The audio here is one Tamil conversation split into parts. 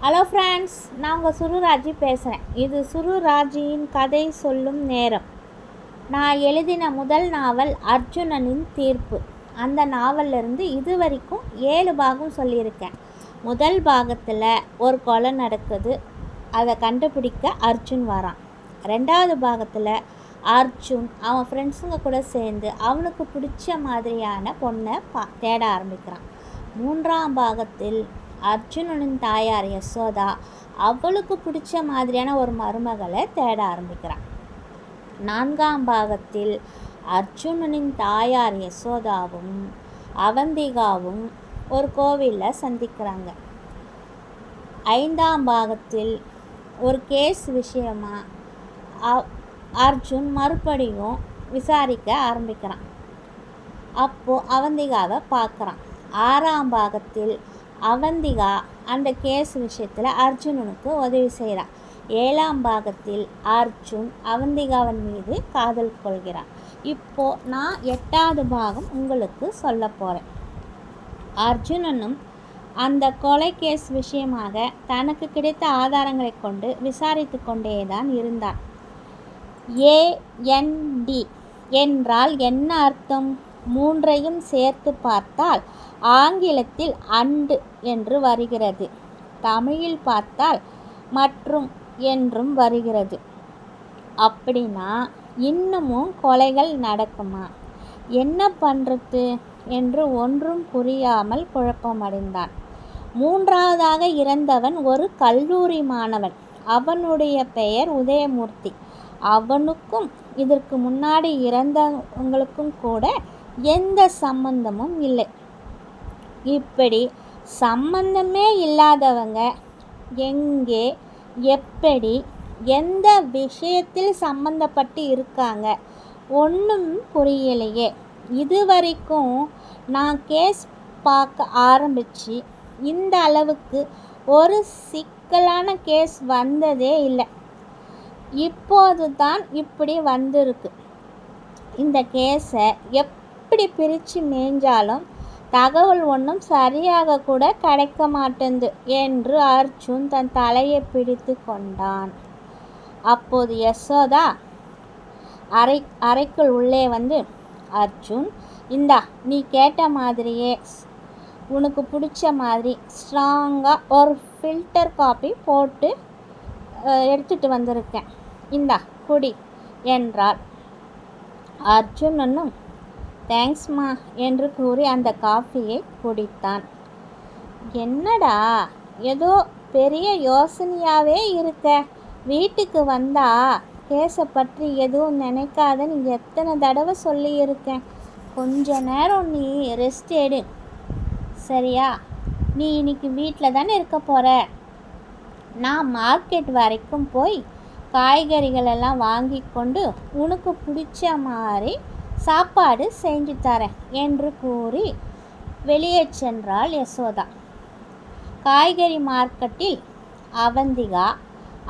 ஹலோ ஃப்ரெண்ட்ஸ், நான் உங்கள் சுருராஜி பேசுகிறேன். இது சுருராஜியின் கதை சொல்லும் நேரம். நான் எழுதின முதல் நாவல் அர்ஜுனனின் தீர்ப்பு. அந்த நாவலிருந்து இது வரைக்கும் 7 பாகம் சொல்லியிருக்கேன். முதல் பாகத்தில் ஒரு கொலை நடக்குது, அதை கண்டுபிடிக்க அர்ஜுன் வரான். 2வது பாகத்தில் அர்ஜுன் அவன் ஃப்ரெண்ட்ஸுங்க கூட சேர்ந்து அவனுக்கு பிடிச்ச மாதிரியான பொண்ணை தேட ஆரம்பிக்கிறான். 3ஆம் பாகத்தில் அர்ஜுனனின் தாயார் யசோதா அவளுக்கு பிடிச்ச மாதிரியான ஒரு மருமகளை தேட ஆரம்பிக்கிறான். 4ஆம் பாகத்தில் அர்ஜுனனின் தாயார் யசோதாவும் அவந்திகாவும் ஒரு கோவிலில் சந்திக்கிறாங்க. 5ஆம் பாகத்தில் ஒரு கேஸ் விஷயமாக அர்ஜுன் மறுபடியும் விசாரிக்க ஆரம்பிக்கிறான். அப்போது அவந்திகாவை பார்க்குறான். 6ஆம் பாகத்தில் அவந்திகா அந்த கேஸ் விஷயத்தில் அர்ஜுனனுக்கு உதவி செய்கிறான். 7ஆம் பாகத்தில் அர்ஜுன் அவந்திகாவின் மீது காதல் கொள்கிறான். இப்போது நான் 8வது பாகம் உங்களுக்கு சொல்ல போகிறேன். அர்ஜுனனும் அந்த கொலை கேஸ் விஷயமாக தனக்கு கிடைத்த ஆதாரங்களை கொண்டு விசாரித்து கொண்டே தான் இருந்தான். AND என்றால் என்ன அர்த்தம்? 3ஐயும் சேர்த்து பார்த்தால் ஆங்கிலத்தில் அண்டு என்று வருகிறது. தமிழில் பார்த்தால் மற்றும் என்றும் வருகிறது. அப்படின்னா இன்னமும் கொலைகள் நடக்குமா? என்ன பண்ணுறது என்று ஒன்றும் புரியாமல் குழப்பமடைந்தான். 3வதாக இறந்தவன் ஒரு கல்லூரி மாணவன். அவனுடைய பெயர் உதயமூர்த்தி. அவனுக்கும் இதற்கு முன்னாடி இறந்தவங்களுக்கும் கூட எந்த சம்பந்தமும் இல்லை. இப்படி சம்பந்தமே இல்லாதவங்க எங்கே, எப்படி, எந்த விஷயத்தில் சம்பந்தப்பட்டு இருக்காங்க ஒன்றும் புரியலையே. இதுவரைக்கும் நான் கேஸ் பார்க்க ஆரம்பித்து இந்த அளவுக்கு ஒரு சிக்கலான கேஸ் வந்ததே இல்லை. இப்போது தான் இப்படி வந்திருக்கு. இந்த கேஸை எப்படி பிரித்து மேய்ஞ்சாலும் தகவல் ஒன்றும் சரியாக கூட கிடைக்க மாட்டேங்குது என்று அர்ஜுன் தன் தலையை பிடித்து கொண்டான். அப்போது யசோதா அறைக்குள் உள்ளே வந்து, அர்ஜுன், இந்தா நீ கேட்ட மாதிரியே உனக்கு பிடிச்ச மாதிரி ஸ்ட்ராங்காக ஒரு ஃபில்டர் காப்பி போட்டு எடுத்துகிட்டு வந்திருக்கேன், இந்தா குடி என்றாள். அர்ஜுனனும் தேங்க்ஸ்மா என்று கூறி அந்த காஃபியை குடித்தான். என்னடா ஏதோ பெரிய யோசனையாகவே இருக்க, வீட்டுக்கு வந்தா கேஸை பற்றி எதுவும் நினைக்காதன்னு எத்தனை தடவை சொல்லியிருக்கேன். கொஞ்ச நேரம் நீ ரெஸ்ட் எடு, சரியா? நீ இன்னைக்கு வீட்டில் தானே இருக்க போகிற. நான் மார்க்கெட் வரைக்கும் போய் காய்கறிகளெல்லாம் வாங்கி கொண்டு உனக்கு பிடிச்ச மாதிரி சாப்பாடு செஞ்சு தரேன் என்று கூறி வெளியே சென்றாள் யசோதா. காய்கறி மார்க்கெட்டில் அவந்திகா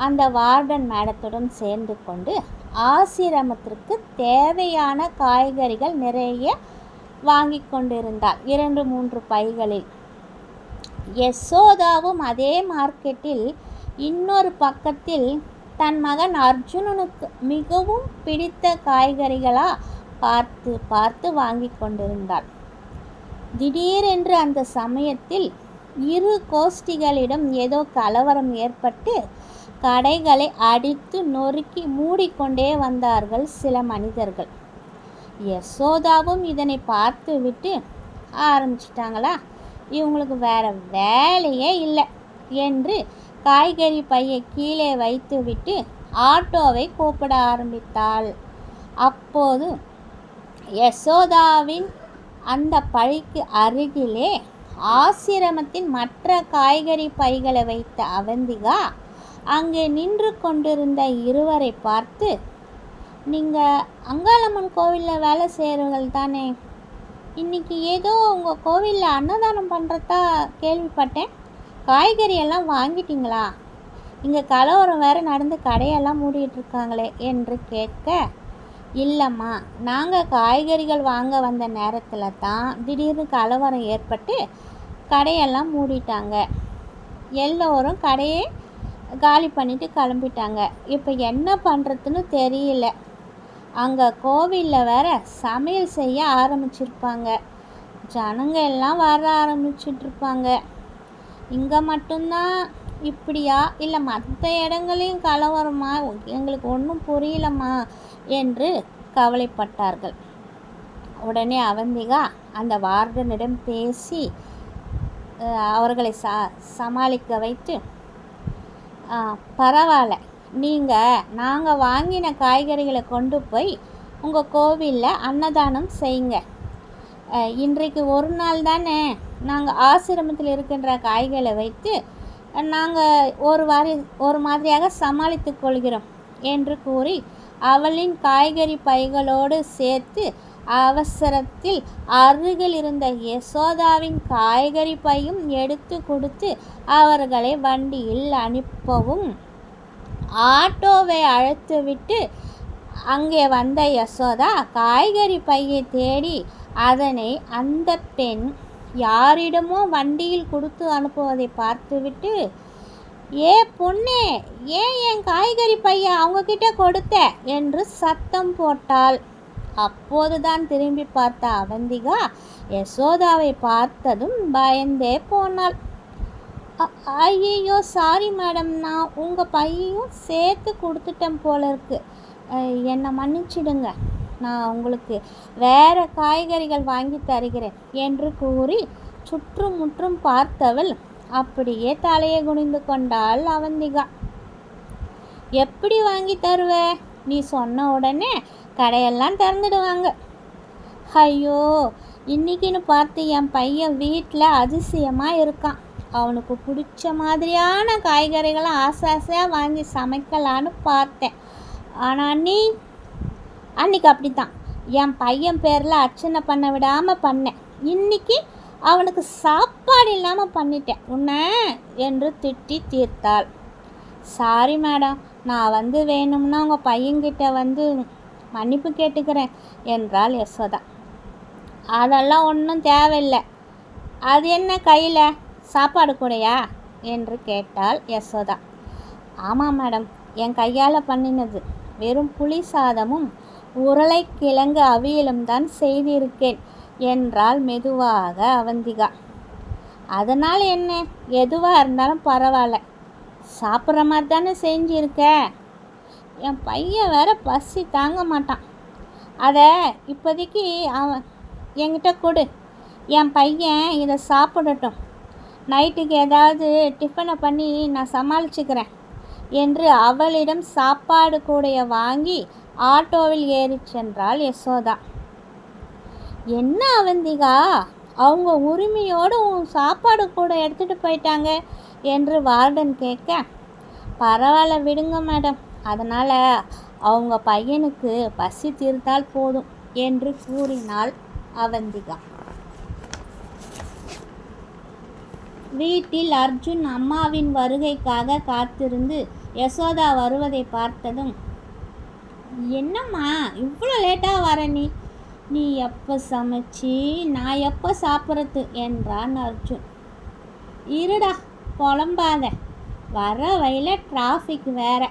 அந்த வார்டன் மேடத்துடன் சேர்ந்து கொண்டு ஆசிரமத்திற்கு தேவையான காய்கறிகள் நிறைய வாங்கி கொண்டிருந்தாள், 2-3 பைகளில். யசோதாவும் அதே மார்க்கெட்டில் இன்னொரு பக்கத்தில் தன் மகன் அர்ஜுனனுக்கு மிகவும் பிடித்த காய்கறிகளாக பார்த்து பார்த்து வாங்கி கொண்டிருந்தாள். திடீரென்று அந்த சமயத்தில் இரு கோஷ்டிகளிடம் ஏதோ கலவரம் ஏற்பட்டு கடைகளை அடித்து நொறுக்கி மூடிக்கொண்டே வந்தார்கள் சில மனிதர்கள். யசோதாவும் இதனை பார்த்து விட்டு ஆரம்பிச்சிட்டாங்களா, இவங்களுக்கு வேற வேலையே இல்லை என்று காய்கறி பையை கீழே வைத்துவிட்டு ஆட்டோவை கூப்பிட ஆரம்பித்தாள். அப்போது யசோதாவின் அந்த பழிக்கு அருகிலே ஆசிரமத்தின் மற்ற காய்கறி பைகளை வைத்த அவந்திகா அங்கே நின்று கொண்டிருந்த இருவரை பார்த்து, நீங்கள் அங்காளம்மன் கோவிலில் வேலை செய்கிறவர்கள் தானே? இன்றைக்கி ஏதோ உங்கள் கோவிலில் அன்னதானம் பண்ணுறதா கேள்விப்பட்டேன். காய்கறியெல்லாம் வாங்கிட்டீங்களா? இங்கே கலவரம் வேறு நடந்து கடையெல்லாம் மூடிட்டுருக்காங்களே என்று கேட்க, இல்லைம்மா, நாங்கள் காய்கறிகள் வாங்க வந்த நேரத்தில் தான் திடீர்னு கலவரம் ஏற்பட்டு கடையெல்லாம் மூடிட்டாங்க. எல்லோரும் கடையை காலி பண்ணிட்டு கிளம்பிட்டாங்க. இப்போ என்ன பண்ணுறதுன்னு தெரியல. அங்கே கோவிலில் வேற சமையல் செய்ய ஆரம்பிச்சிருப்பாங்க. ஜனங்க எல்லாம் வர ஆரம்பிச்சிட்ருப்பாங்க. இங்கே மட்டும்தான் இப்படியா, இல்லை மற்ற இடங்களையும் கலவரமா? எங்களுக்கு ஒன்றும் புரியலம்மா என்று கவலைப்பட்டார்கள். உடனே அவந்திகா அந்த வார்டனிடம் பேசி அவர்களை சமாளிக்க வைத்து, பரவாயில்ல, நாங்கள் வாங்கின காய்கறிகளை கொண்டு போய் உங்கள் கோவிலில் அன்னதானம் செய்யுங்க. இன்றைக்கு ஒரு நாள் தானே நாங்கள் ஆசிரமத்தில் இருக்கின்ற காய்களை வைத்து நாங்கள் ஒரு மாதிரியாக சமாளித்து கொள்கிறோம் என்று கூறி அவளின் காய்கறி பைகளோடு சேர்த்து அவசரத்தில் அருகில் இருந்த யசோதாவின் காய்கறி பையும் எடுத்து கொடுத்து அவர்களை வண்டியில் அனுப்பவும் ஆட்டோவை அழைத்துவிட்டு அங்கே வந்த யசோதா காய்கறி பையை தேடி அதனை அந்த பெண் யாரிடமோ வண்டியில் கொடுத்து அனுப்புவதை பார்த்துவிட்டு, ஏ பொண்ணே, ஏன் என் காய்கறி பைய அவங்கக்கிட்ட கொடுத்த என்று சத்தம் போட்டாள். அப்போதுதான் திரும்பி பார்த்த அவந்திகா யசோதாவை பார்த்ததும் பயந்தே போனாள். ஐயோ, சாரி மேடம், நான் உங்கள் பையையும் சேர்த்து கொடுத்துட்டேன் போல இருக்கு, என்னை மன்னிச்சிடுங்க, நான் உங்களுக்கு வேறு காய்கறிகள் வாங்கி தருகிறேன் என்று கூறி சுற்றும் முற்றும் பார்த்தவள் அப்படியே தலையை குனிந்து கொண்டாள். அவந்திகா, எப்படி வாங்கி தருவ? நீ சொன்ன உடனே கடையெல்லாம் திறந்துடுவாங்க. ஐயோ, இன்னைக்குன்னு பார்த்து என் பையன் வீட்டில் அதிசயமாக இருக்கான். அவனுக்கு பிடிச்ச மாதிரியான காய்கறிகளை ஆசையாக வாங்கி சமைக்கலான்னு பார்த்தேன். ஆனால் நீ அன்றைக்கி அப்படித்தான் என் பையன் பேரில் அர்ச்சனை பண்ண விடாமல் பண்ணேன். இன்னைக்கு அவனுக்கு சாப்பாடு இல்லாமல் பண்ணிட்டேன் உன்னை என்று திட்டி தீர்த்தாள். சாரி மேடம், நான் வேணும்னா உங்கள் பையன்கிட்ட மன்னிப்பு கேட்டுக்கிறேன் என்றாள் யசோதா. அதெல்லாம் ஒன்றும் தேவையில்லை. அது என்ன கையில் சாப்பாடு கூடையா என்று கேட்டாள் யசோதா. ஆமாம் மேடம், என் கையால் பண்ணினது வெறும் புளி சாதமும் உருளைக்கிழங்கு அவியலும் தான் செய்திருக்கேன் என்றாள் மெதுவாக அவந்திகா. அதனால் என்ன, எதுவாக இருந்தாலும் பரவாயில்ல, சாப்பிட்ற மாதிரி தானே செஞ்சிருக்க. என் பையன் வேற பசி தாங்க மாட்டான். அதை இப்போதைக்கு அவன் என்கிட்ட கொடு, என் பையன் இதை சாப்பிடட்டும், நைட்டுக்கு ஏதாவது டிஃபனை பண்ணி நான் சமாளிச்சுக்கிறேன் என்று அவளிடம் சாப்பாடு கூடைய வாங்கி ஆட்டோவில் ஏறி சென்றாள் யசோதா. என்ன அவந்திகா, அவங்க உரிமையோடு உன் சாப்பாடு கூட எடுத்துகிட்டு போயிட்டாங்க என்று வார்டன் கேட்க, பரவாயில்ல விடுங்க மேடம், அதனால் அவங்க பையனுக்கு பசி தீர்த்தால் போதும் என்று கூறினாள் அவந்திகா. வீட்டில் அர்ஜுன் அம்மாவின் வருகைக்காக காத்திருந்து யசோதா வருவதை பார்த்ததும், என்னம்மா இவ்வளோ லேட்டாக வர, நீ எப்போ சமைச்சி நான் எப்போ சாப்பிட்றது என்றான் அர்ஜுன். இருடா, புலம்பாத, வர வழியில் டிராஃபிக் வேற,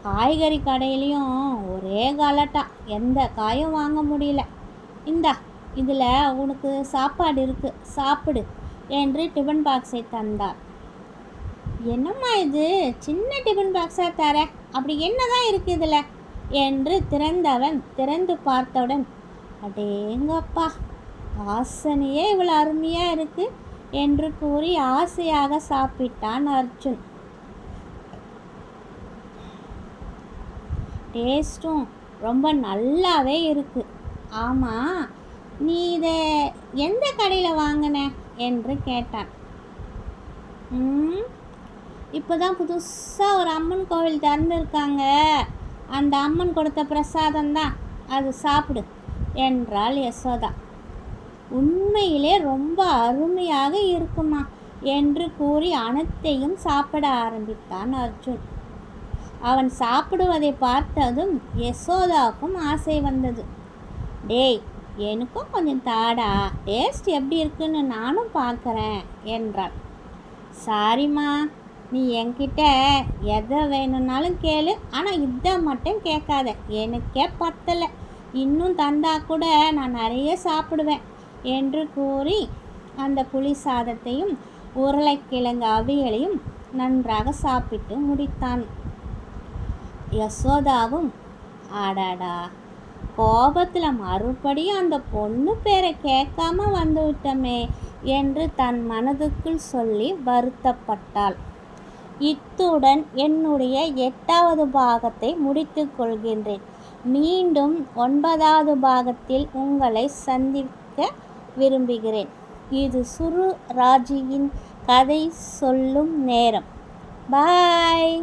காய்கறி கடையிலையும் ஒரே கலட்டா, எந்த காயும் வாங்க முடியல. இந்தா, இதில் உனக்கு சாப்பாடு இருக்குது, சாப்பிடு என்று டிஃபன் பாக்ஸை தந்தார். என்னம்மா இது, சின்ன டிஃபன் பாக்ஸாக தர, அப்படி என்னதான் இருக்குது இதில் என்று திறந்து பார்த்தவுடன், அடேங்கப்பா, வாசனையே இவ்வளோ அருமையாக இருக்குது என்று கூறி ஆசையாக சாப்பிட்டான் அர்ஜுன். டேஸ்ட்டும் ரொம்ப நல்லாவே இருக்குது. ஆமாம், நீ இதை எந்த கடையில் வாங்கின என்று கேட்டான். இப்போ தான் புதுசாக ஒரு அம்மன் கோவில் திறந்துருக்காங்க, அந்த அம்மன் கொடுத்த பிரசாதம்தான், அது சாப்பிடு என்றாள் யசோதா. உண்மையிலே ரொம்ப அருமையாக இருக்குமா என்று கூறி அனைத்தையும் சாப்பிட ஆரம்பித்தான் அர்ஜுன். அவன் சாப்பிடுவதை பார்த்ததும் யசோதாவுக்கும் ஆசை வந்தது. டேய், எனக்கும் கொஞ்சம் தாடா, டேஸ்ட் எப்படி இருக்குன்னு நானும் பார்க்குறேன் என்றாள். சாரிம்மா, நீ என்கிட்ட எதை வேணும்னாலும் கேளு, ஆனால் இதை மட்டும் கேட்காத, எனக்கே பத்தலை, இன்னும் தந்தா கூட நான் நிறைய சாப்பிடுவேன் என்று கூறி அந்த புளி சாதத்தையும் உருளைக்கிழங்கு அவியலையும் நன்றாக சாப்பிட்டு முடித்தான். யசோதாவும் அடாடா, கோபத்தில் மறுபடியும் அந்த பொண்ணு பேரை கேட்காம வந்து விட்டமே என்று தன் மனதுக்குள் சொல்லி வருத்தப்பட்டாள். இத்துடன் என்னுடைய 8வது பாகத்தை முடித்து கொள்கின்றேன். மீண்டும் 9வது பாகத்தில் உங்களை சந்திக்க விரும்புகிறேன். இது சுரு ராஜியின் கதை சொல்லும் நேரம். பாய்.